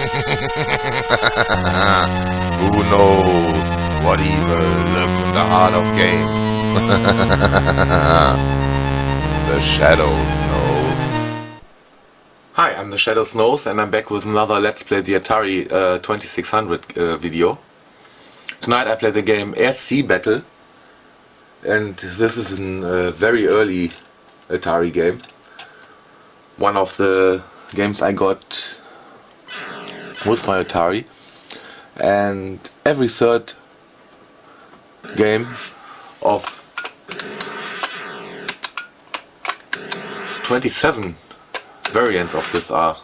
Who knows what evil lurks in the heart of games? The Shadow knows. Hi, I'm the Shadow Knows, and I'm back with another Let's Play the Atari 2600 video. Tonight I play the game Air Sea Battle, and this is a very early Atari game. One of the games I got with my Atari, and every third game of 27 variants of this are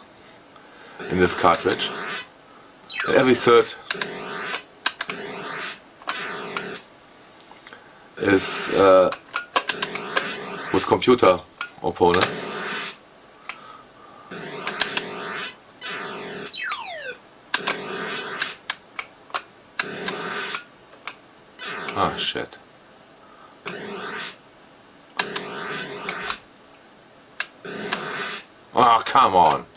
in this cartridge, and every third is with computer opponents. Ah, shit. Oh, come on.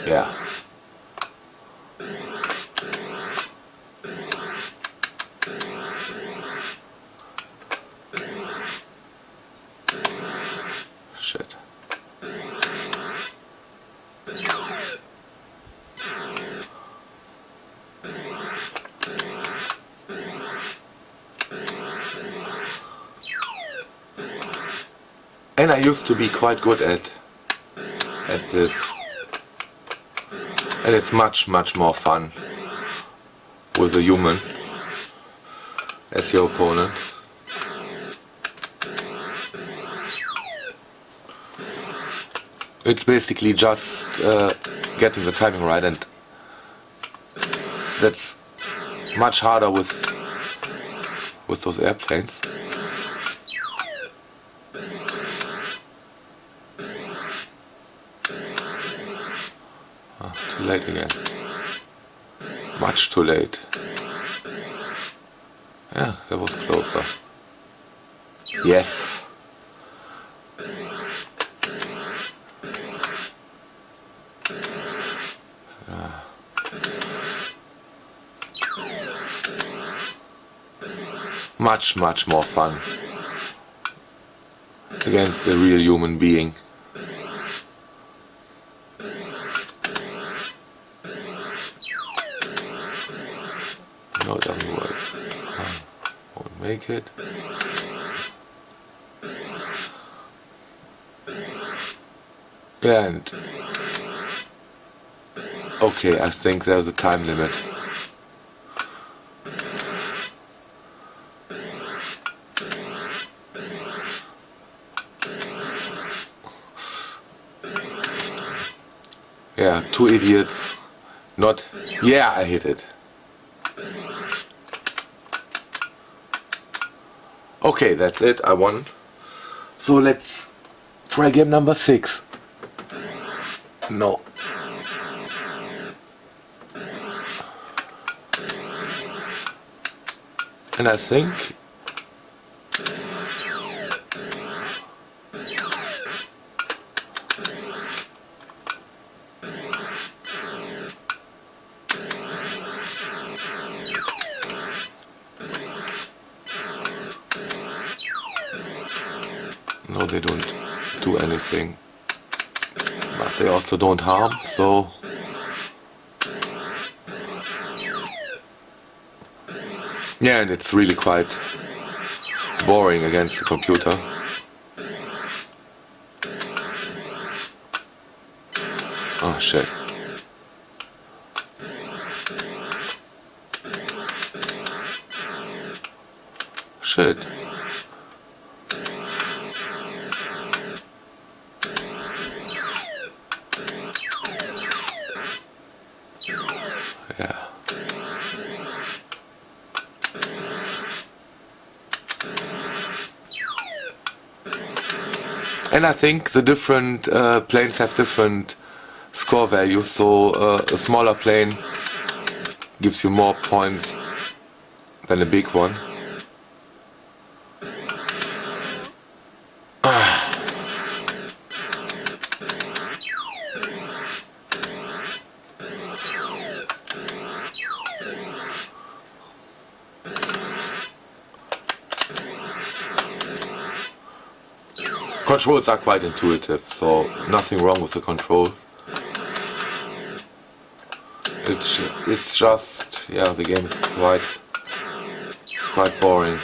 Yeah. Shit. And I used to be quite good at this, and it's much more fun with a human as your opponent. It's basically just getting the timing right, and that's much harder with those airplanes. Too late again. Much too late. Yeah, that was closer. Yes. Much more fun against a real human being. No, it doesn't work. Won't make it. Yeah, and okay, I think there's a time limit. Yeah, two idiots. Not. Yeah, I hit it. Okay, that's it, I won. So let's try game number 6. No. And I think no, they don't do anything, but they also don't harm, so yeah, and it's really quite boring against the computer. Oh shit. Shit. Yeah. And I think the different planes have different score values, so a smaller plane gives you more points than a big one. controls are quite intuitive, so nothing wrong with the control. It's just, yeah, the game is quite boring.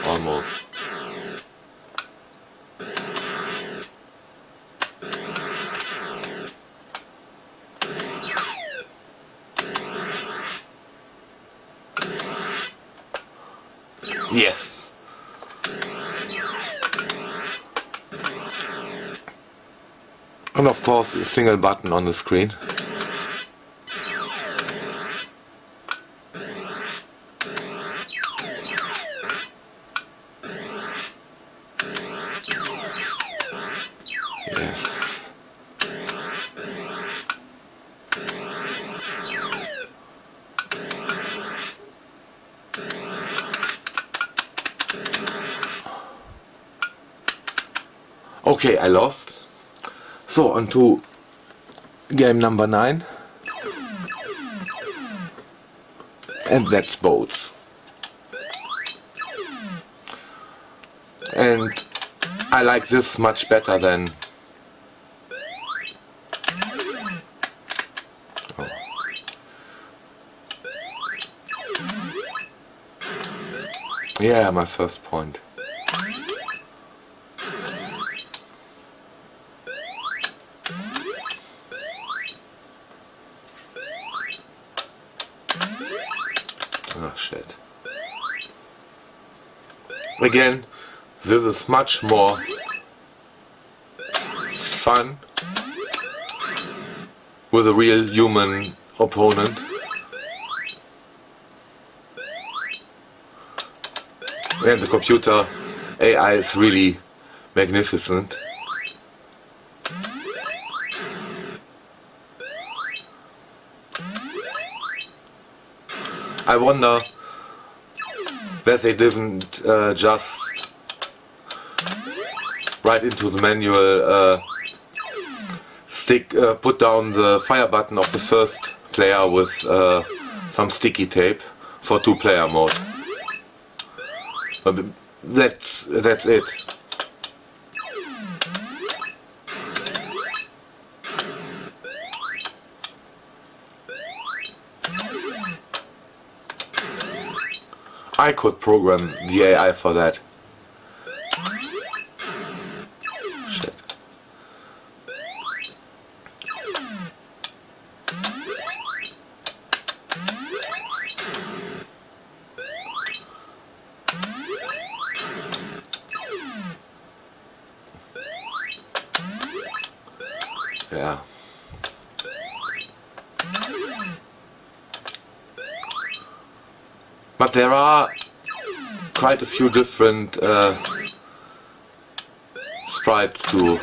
Almost. Yes. And of course a single button on the screen. Yes. Okay, I lost. So, on to game number 9. And that's boats. And I like this much better than... Oh. Yeah, my first point. Oh shit. Again, this is much more fun with a real human opponent. And the computer AI is really magnificent. I wonder that they didn't just write into the manual put down the fire button of the first player with some sticky tape for 2-player mode. That's it. I could program the AI for that. Shit. Yeah. But there are quite a few different sprites to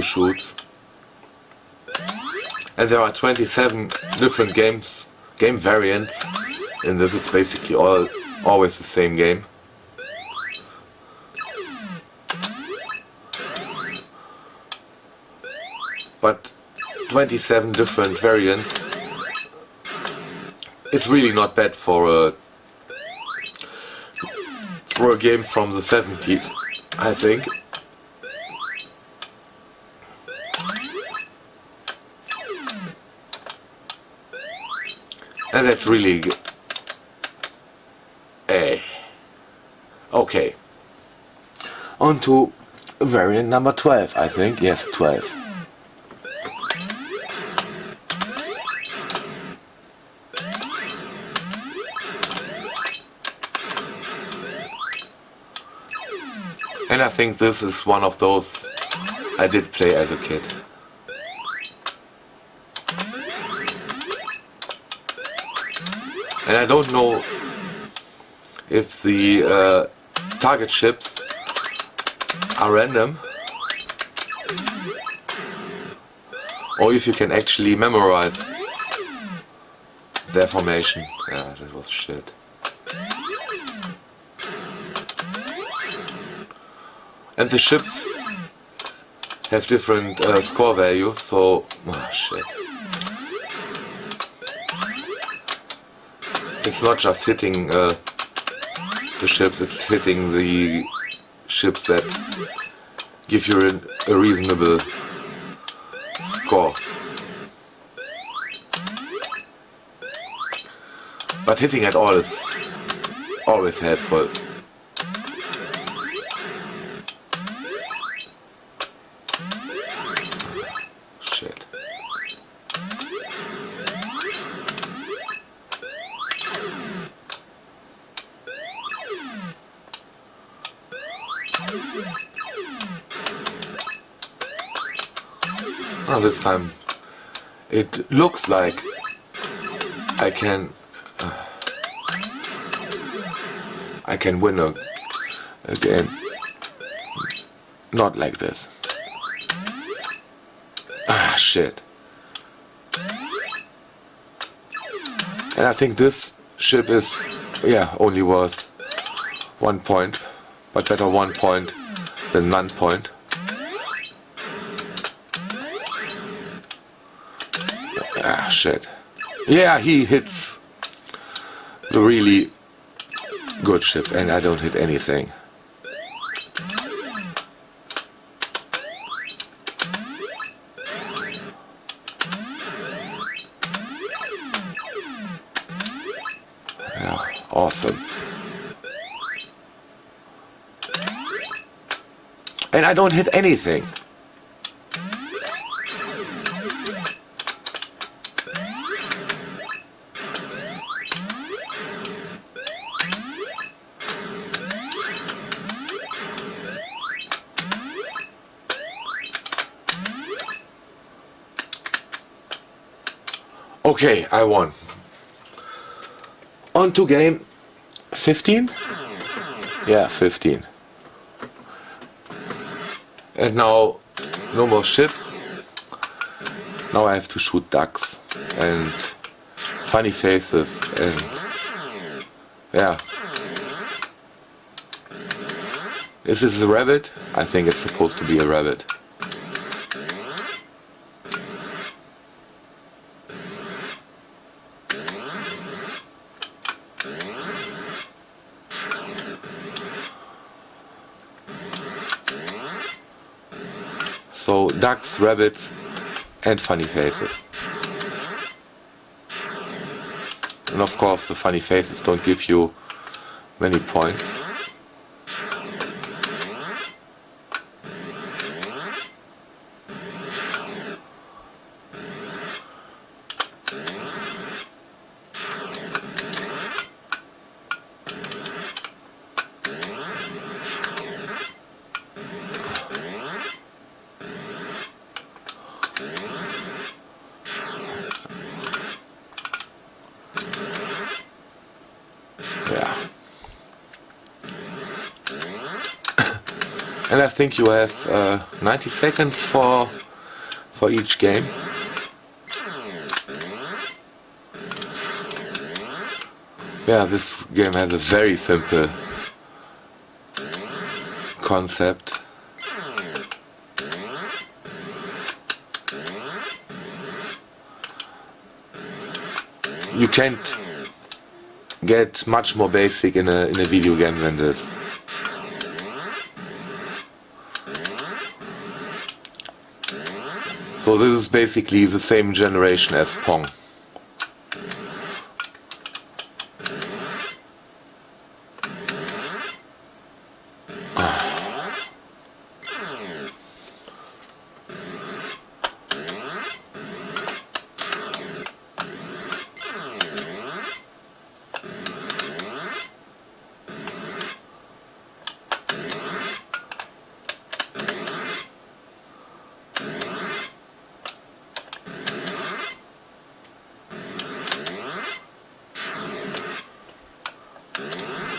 shoot. And there are 27 different game variants. In this it's basically always the same game. But 27 different variants. It's really not bad for a game from the 70s, I think. And that's really good. Okay. On to variant number 12, I think. Yes, 12. And I think this is one of those I did play as a kid. And I don't know if the target ships are random or if you can actually memorize their formation. Yeah, that was shit. And the ships have different score values, so... oh shit. It's not just hitting the ships, it's hitting the ships that give you a reasonable score. But hitting at all is always helpful. Shit. Oh, this time it looks like I can win a game. Not like this. Ah, shit. And I think this ship is, yeah, only worth 1 point, but better 1 point than none point. Ah, shit. Yeah, he hits the really good ship, and I don't hit anything. Yeah, awesome. And I don't hit anything. Okay, I won. On to game 15? Yeah, 15. And now, no more ships. Now I have to shoot ducks and funny faces and yeah. Is this a rabbit? I think it's supposed to be a rabbit. So ducks, rabbits and funny faces. And of course the funny faces don't give you many points. Yeah. And I think you have 90 seconds for each game. Yeah, this game has a very simple concept. You can't get much more basic in a video game than this. So this is basically the same generation as Pong.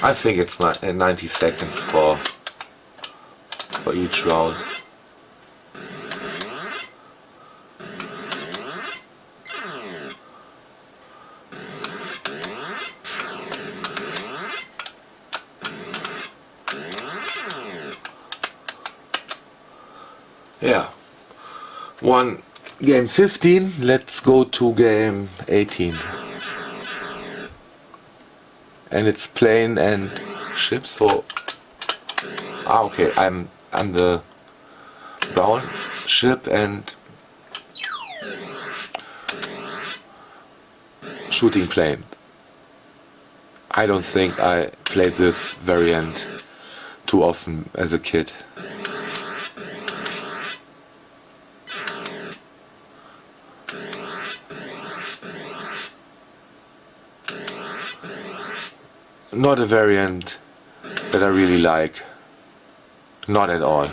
I think it's 90 seconds for each round. Yeah. One game 15, let's go to game 18. and it's plane and ship. So okay, I'm the brown ship and shooting plane. I don't think I played this variant too often as a kid. Not a variant that I really like. Not at all.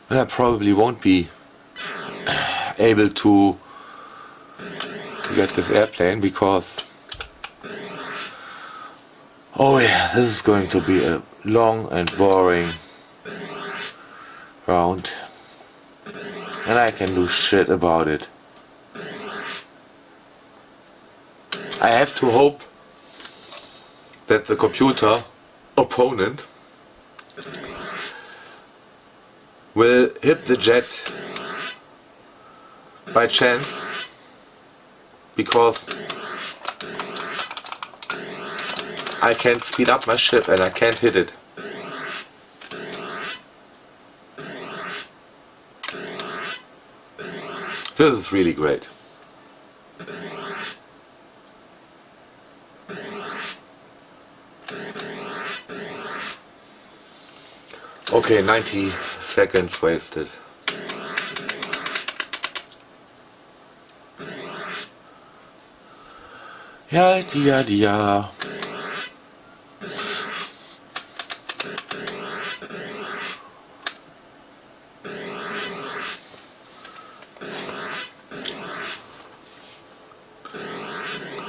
And I probably won't be able to get this airplane because, oh yeah, this is going to be a long and boring round, and I can do shit about it. I have to hope that the computer opponent will hit the jet by chance, because I can't speed up my ship and I can't hit it. This is really great. Okay, 90 seconds wasted. Ja, ja.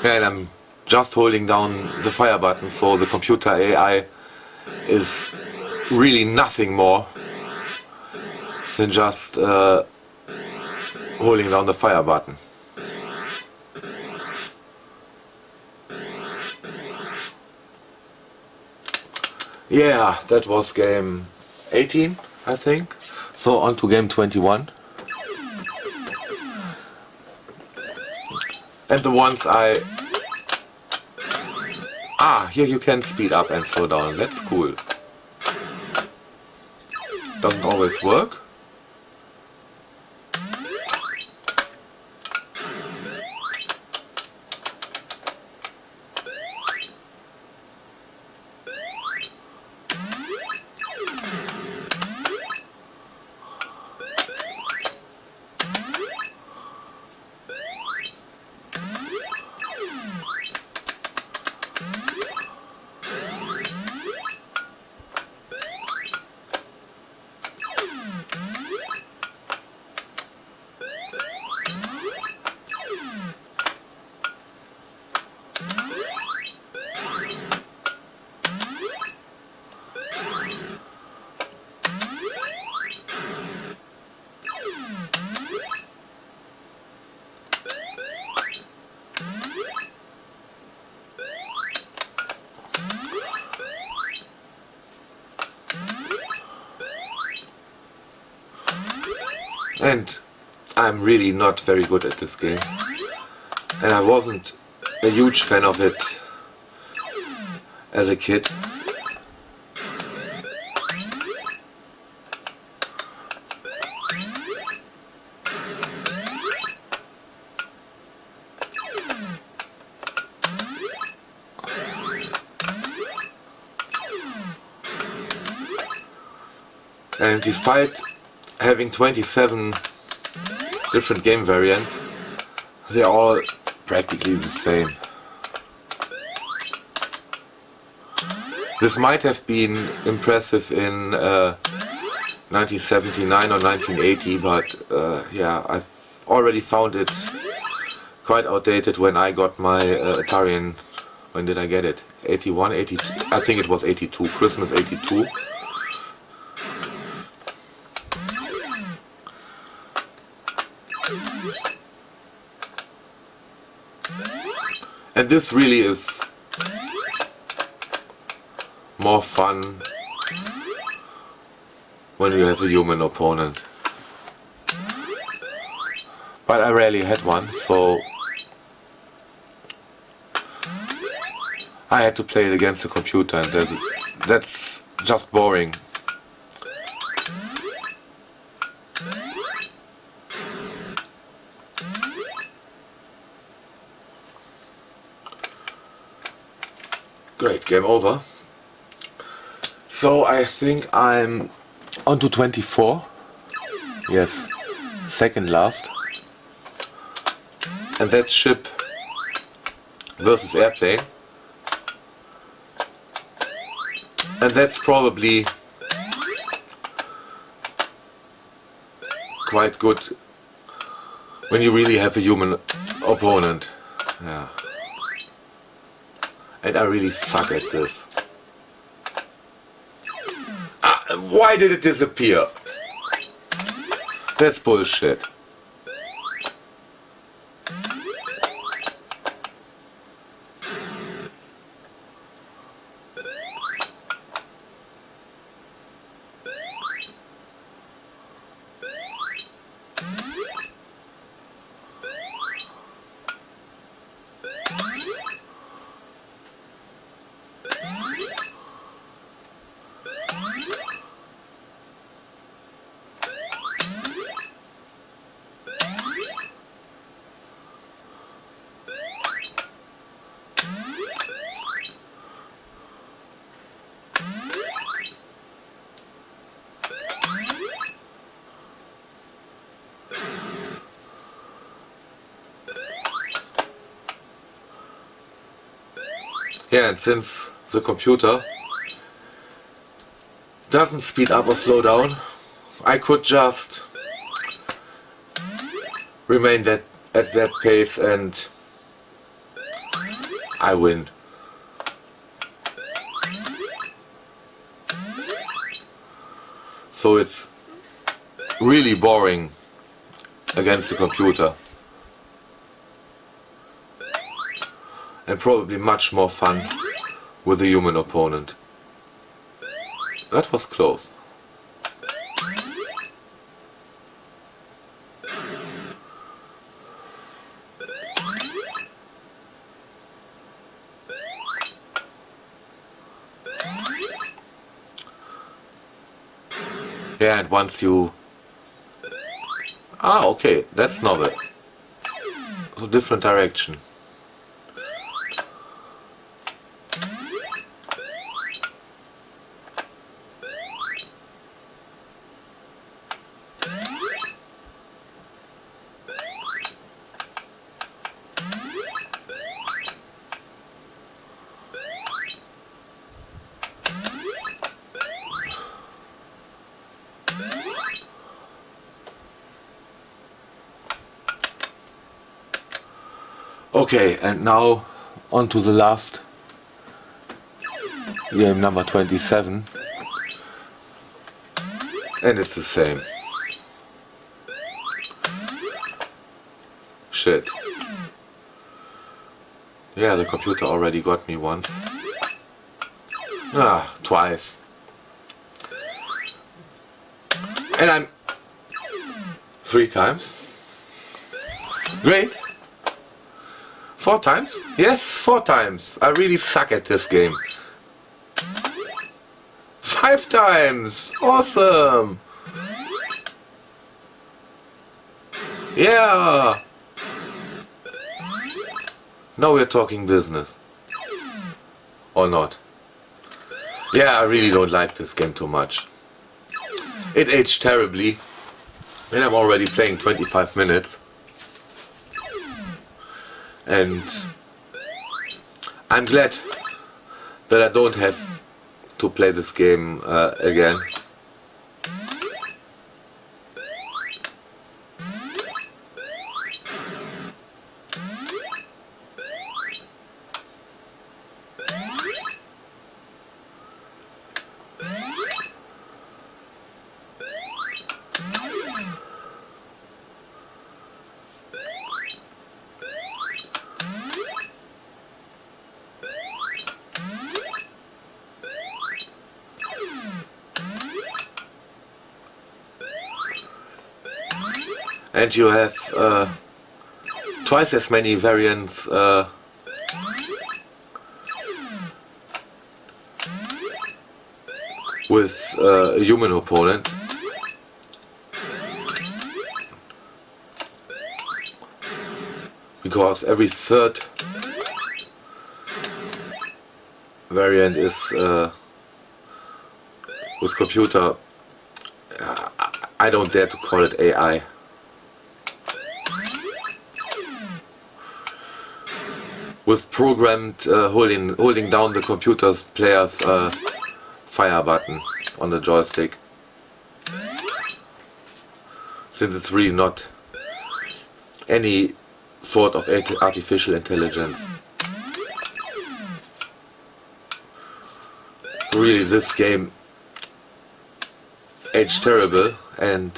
And I'm just holding down the fire button, so the computer AI is really nothing more than just holding down the fire button. Yeah, that was game 18, I think. So on to game 21. And the ones here you can speed up and slow down. That's cool. Doesn't always work. And I'm really not very good at this game. And I wasn't a huge fan of it as a kid. And despite having 27 different game variants, they're all practically the same. This might have been impressive in 1979 or 1980, but yeah, I've already found it quite outdated when I got my Atari in When did I get it? 81, 82, I think it was 82, Christmas 82. And this really is more fun when you have a human opponent. But I rarely had one, so I had to play it against the computer, and that's just boring. Great, game over. So I think I'm on to 24. Yes, second last. And that's ship versus airplane. And that's probably quite good when you really have a human opponent. Yeah. And I really suck at this. Why did it disappear? That's bullshit. Yeah, and since the computer doesn't speed up or slow down, I could just remain at that pace and I win. So it's really boring against the computer. And probably much more fun with a human opponent. That was close. Yeah, and once you... okay, that's novel. So different direction. Okay, and now on to the last game, number 27. And it's the same. Shit. Yeah, the computer already got me once. Twice. And I'm 3 times. Great. 4 times? Yes, 4 times. I really suck at this game. 5 times. Awesome. Yeah. Now we're talking business. Or not. Yeah, I really don't like this game too much. It aged terribly. And I'm already playing 25 minutes. And I'm glad that I don't have to play this game again. and you have twice as many variants with a human opponent. Because every third variant is with computer. I don't dare to call it AI. With programmed holding down the computer's player's fire button on the joystick. Since it's really not any sort of artificial intelligence. Really, this game aged terrible, and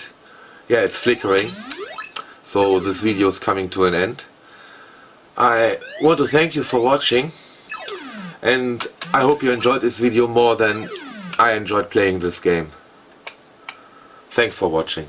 yeah, it's flickering, so this video is coming to an end. I want to thank you for watching, and I hope you enjoyed this video more than I enjoyed playing this game. Thanks for watching.